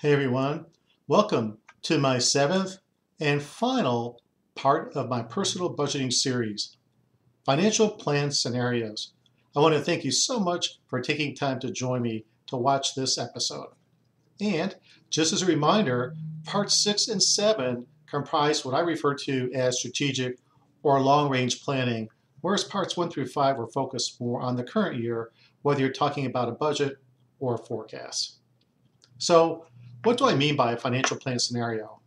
Hey everyone, welcome to my seventh and final part of my personal budgeting series, Financial Plan Scenarios. I want to thank you so much for taking time to join me to watch this episode. And just as a reminder, parts 6 and 7 comprise what I refer to as strategic or long-range planning, whereas parts 1 through 5 are focused more on the current year, whether you're talking about a budget or a forecast. So, what do I mean by a financial plan scenario?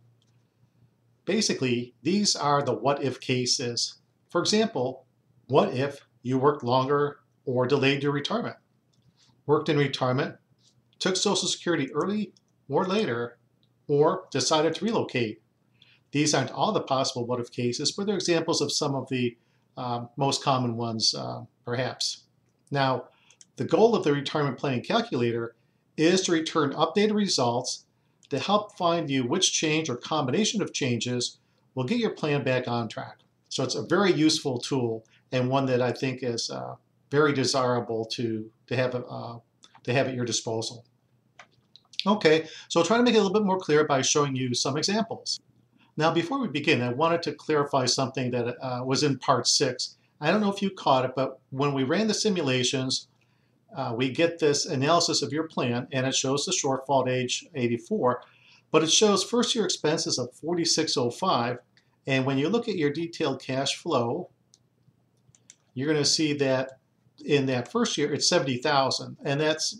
Basically, these are the what-if cases. For example, what if you worked longer or delayed your retirement? Worked in retirement, took Social Security early or later, or decided to relocate. These aren't all the possible what-if cases, but they're examples of some of the most common ones, perhaps. Now, the goal of the retirement planning calculator is to return updated results to help find you which change or combination of changes will get your plan back on track. So it's a very useful tool and one that I think is very desirable to have at your disposal. Okay, so I'll try to make it a little bit more clear by showing you some examples. Now, before we begin, I wanted to clarify something that was in part 6. I don't know if you caught it, but when we ran the simulations, we get this analysis of your plan, and it shows the shortfall at age 84, but it shows first year expenses of 4605, and when you look at your detailed cash flow, you're going to see that in that first year it's 70,000, and that's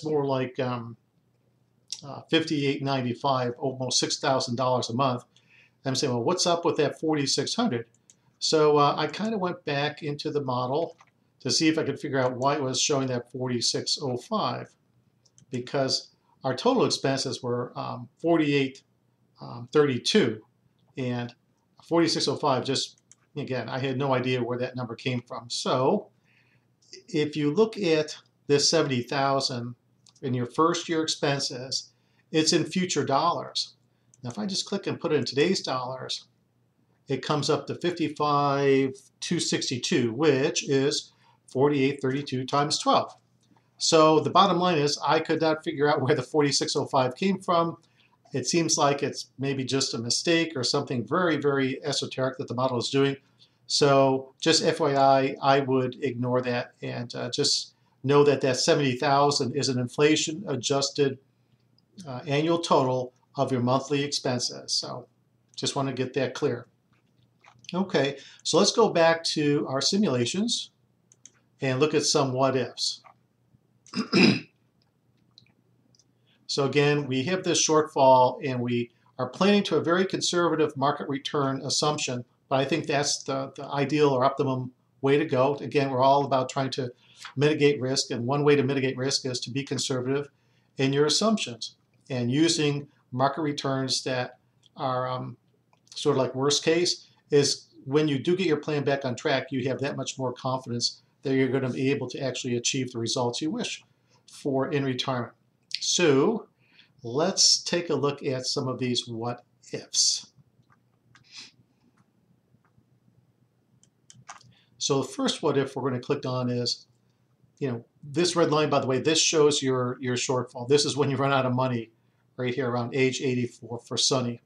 more like 58.95, almost $6,000 a month. I'm saying, well, what's up with that 4,600? So I kind of went back into the model to see if I could figure out why it was showing that 4605, because our total expenses were 4832, and 4605, just again, I had no idea where that number came from. So if you look at this 70,000 in your first year expenses, it's in future dollars. Now if I just click and put it in today's dollars, it comes up to 55,262, which is 4832 times 12. So the bottom line is I could not figure out where the 4605 came from. It seems like it's maybe just a mistake or something very, very esoteric that the model is doing. So just FYI, I would ignore that and just know that that 70,000 is an inflation adjusted annual total of your monthly expenses. So just want to get that clear. Okay, so let's go back to our simulations and look at some what-ifs. So again, we have this shortfall and we are planning to a very conservative market return assumption, but I think that's the ideal or optimum way to go. Again, we're all about trying to mitigate risk, and one way to mitigate risk is to be conservative in your assumptions and using market returns that are sort of like worst case is when you do get your plan back on track, you have that much more confidence that you're going to be able to actually achieve the results you wish for in retirement. So let's take a look at some of these what ifs. So the first what if we're going to click on is, this red line, by the way, this shows your shortfall. This is when you run out of money right here around age 84 for Sunny.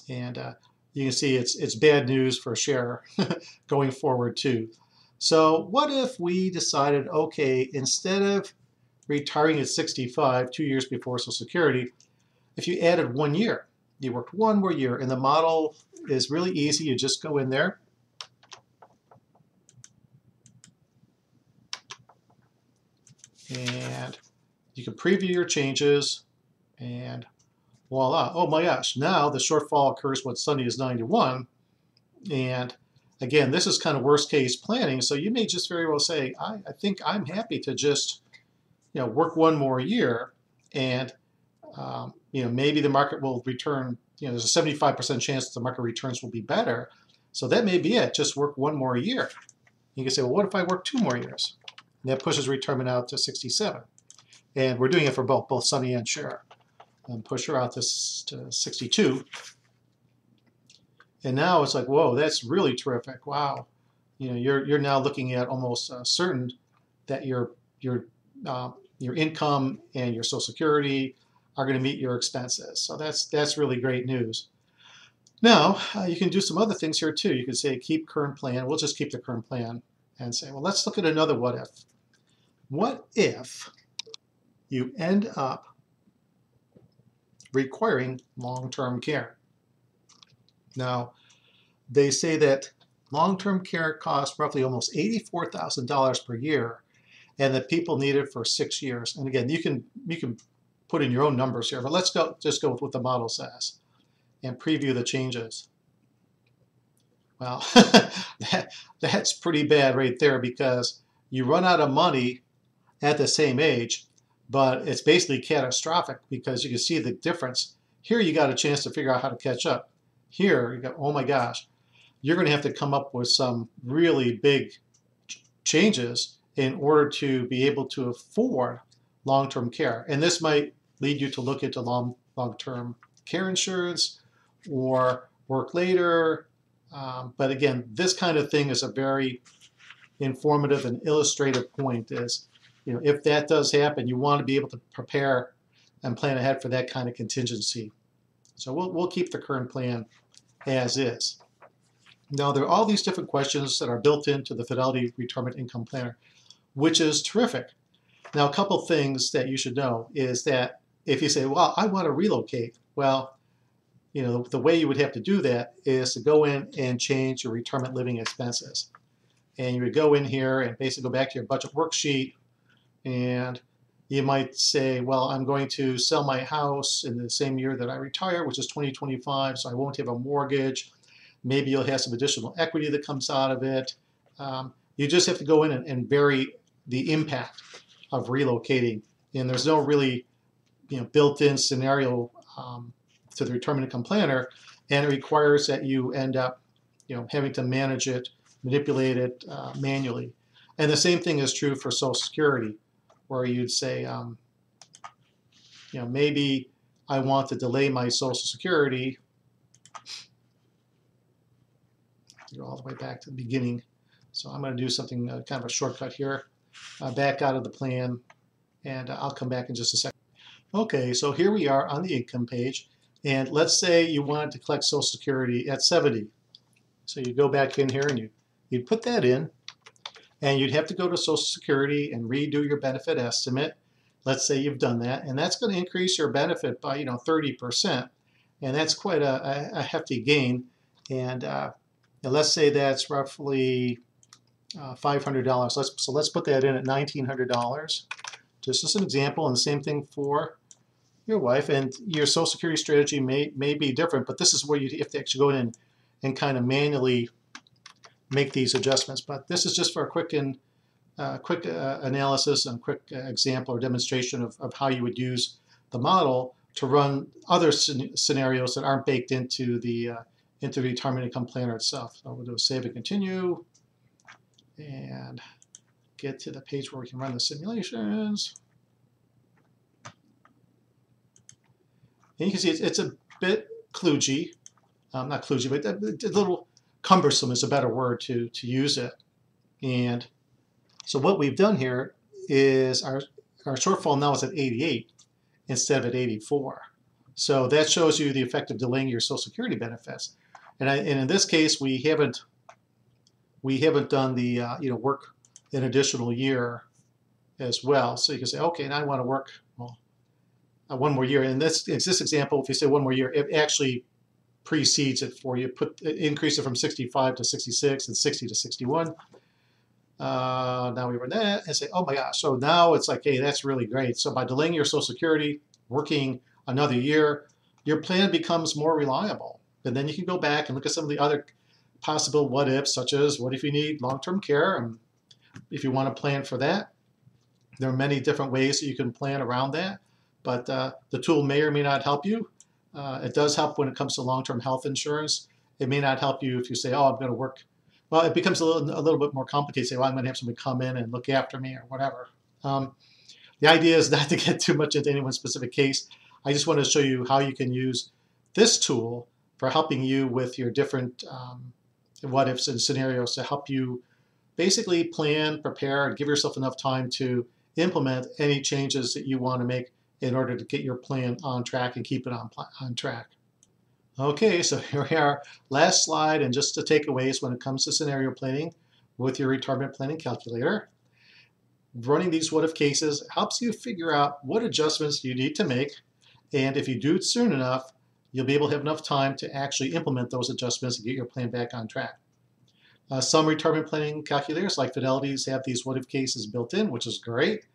And you can see it's bad news for share going forward too. So what if we decided, okay, instead of retiring at 65, 2 years before Social Security, if you added 1 year, you worked one more year, and the model is really easy. You just go in there, and you can preview your changes, and voila. Oh my gosh, now the shortfall occurs when Sunny is 91, and again, this is kind of worst case planning, so you may just very well say, I think I'm happy to just work one more year, and maybe the market will return. There's a 75% chance that the market returns will be better, so that may be it. Just work one more year. You can say, well, what if I work 2 more years? And that pushes retirement out to 67, and we're doing it for both Sunny and Cher, and push her out to 62. And now it's like, whoa, that's really terrific. Wow, you're now looking at almost certain that your income and your Social Security are going to meet your expenses. So that's really great news. Now, you can do some other things here too. You can say keep current plan. We'll just keep the current plan and say, well, let's look at another what if. What if you end up requiring long-term care? Now, they say that long-term care costs roughly almost $84,000 per year, and that people need it for 6 years. And again, you can put in your own numbers here, but let's just go with what the model says and preview the changes. Well, that's pretty bad right there, because you run out of money at the same age, but it's basically catastrophic because you can see the difference. Here you got a chance to figure out how to catch up. Here you go, oh my gosh, you're going to have to come up with some really big changes in order to be able to afford long-term care. And this might lead you to look into long-term care insurance or work later. But again, this kind of thing is a very informative and illustrative point. Is, if that does happen, you want to be able to prepare and plan ahead for that kind of contingency. So we'll keep the current plan as is. Now, there are all these different questions that are built into the Fidelity Retirement Income Planner, which is terrific. Now, a couple things that you should know is that if you say, well, I want to relocate, well, the way you would have to do that is to go in and change your retirement living expenses. And you would go in here and basically go back to your budget worksheet, and you might say, well, I'm going to sell my house in the same year that I retire, which is 2025, so I won't have a mortgage. Maybe you'll have some additional equity that comes out of it. You just have to go in and vary the impact of relocating. And there's no really built-in scenario to the retirement income planner, and it requires that you end up having to manage it, manipulate it manually. And the same thing is true for Social Security, where you'd say, maybe I want to delay my Social Security. Go all the way back to the beginning. So I'm going to do something kind of a shortcut here. Back out of the plan, and I'll come back in just a second. Okay, so here we are on the income page, and let's say you wanted to collect Social Security at 70. So you go back in here and you'd put that in, and you'd have to go to Social Security and redo your benefit estimate. Let's say you've done that, and that's going to increase your benefit by 30%, and that's quite a hefty gain. And let's say that's roughly $500. So let's put that in at $1,900, just as an example. And the same thing for your wife. And your Social Security strategy may be different, but this is where you have to actually go in and kind of manually make these adjustments. But this is just for a quick analysis and quick example or demonstration of how you would use the model to run other scenarios that aren't baked into the retirement income planner itself. So we'll do a save and continue, and get to the page where we can run the simulations. And you can see it's a bit kludgy, not kludgy, but a little cumbersome is a better word to use it. And so what we've done here is our shortfall now is at 88 instead of at 84. So that shows you the effect of delaying your Social Security benefits. And in this case, we haven't done the work an additional year as well. So you can say, okay, now I want to work one more year. And this example, if you say one more year, it actually precedes it for you. Increase it from 65 to 66 and 60 to 61. Now we run that and say, oh my gosh. So now it's like, hey, that's really great. So by delaying your Social Security, working another year, your plan becomes more reliable. And then you can go back and look at some of the other possible what ifs, such as what if you need long-term care, and if you want to plan for that. There are many different ways that you can plan around that, but the tool may or may not help you. It does help when it comes to long-term health insurance. It may not help you if you say, oh, I'm going to work. Well, it becomes a little bit more complicated. Say, well, I'm going to have somebody come in and look after me or whatever. The idea is not to get too much into any one specific case. I just want to show you how you can use this tool for helping you with your different what ifs and scenarios to help you basically plan, prepare, and give yourself enough time to implement any changes that you want to make in order to get your plan on track and keep it on track. Okay, so here we are. Last slide, and just the takeaways when it comes to scenario planning with your retirement planning calculator. Running these what-if cases helps you figure out what adjustments you need to make, and if you do it soon enough, you'll be able to have enough time to actually implement those adjustments and get your plan back on track. Some retirement planning calculators, like Fidelity's, have these what-if cases built in, which is great.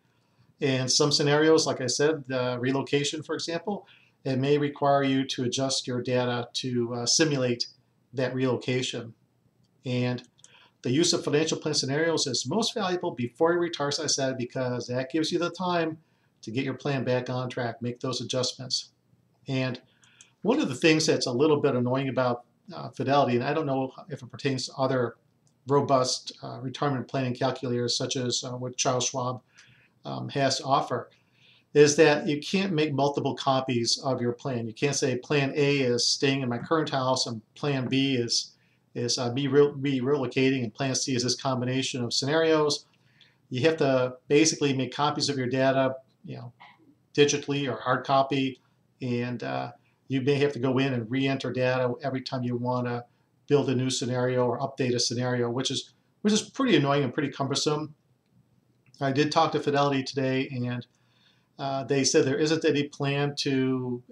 And some scenarios, like I said, relocation, for example, it may require you to adjust your data to simulate that relocation. And the use of financial plan scenarios is most valuable before you retire, as I said, because that gives you the time to get your plan back on track, make those adjustments. And one of the things that's a little bit annoying about Fidelity, and I don't know if it pertains to other robust retirement planning calculators such as what Charles Schwab has to offer, is that you can't make multiple copies of your plan. You can't say plan A is staying in my current house and plan B is me relocating, and plan C is this combination of scenarios. You have to basically make copies of your data, digitally or hard copy, and you may have to go in and re-enter data every time you want to build a new scenario or update a scenario, which is pretty annoying and pretty cumbersome. I did talk to Fidelity today, and they said there isn't any plan to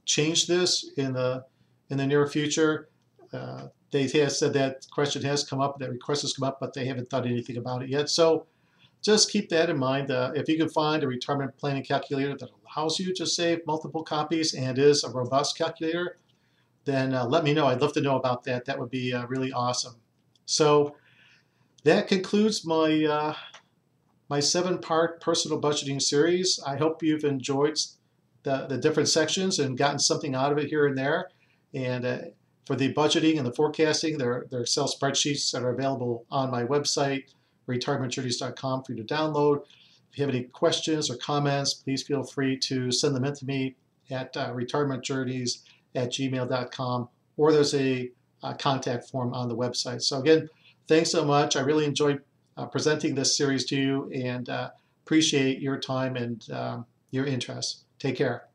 change this in the near future. They have said that question has come up, that request has come up, but they haven't done anything about it yet. So just keep that in mind. If you can find a retirement planning calculator that allows you to save multiple copies and is a robust calculator, then let me know. I'd love to know about that. That would be really awesome. So that concludes my my 7-part personal budgeting series. I hope you've enjoyed the different sections and gotten something out of it here and there. And for the budgeting and the forecasting, there are Excel spreadsheets that are available on my website, retirementjourneys.com, for you to download. If you have any questions or comments, please feel free to send them in to me at retirementjourneys@gmail.com, or there's a contact form on the website. So again, thanks so much. I really enjoyed presenting this series to you, and appreciate your time and your interest. Take care.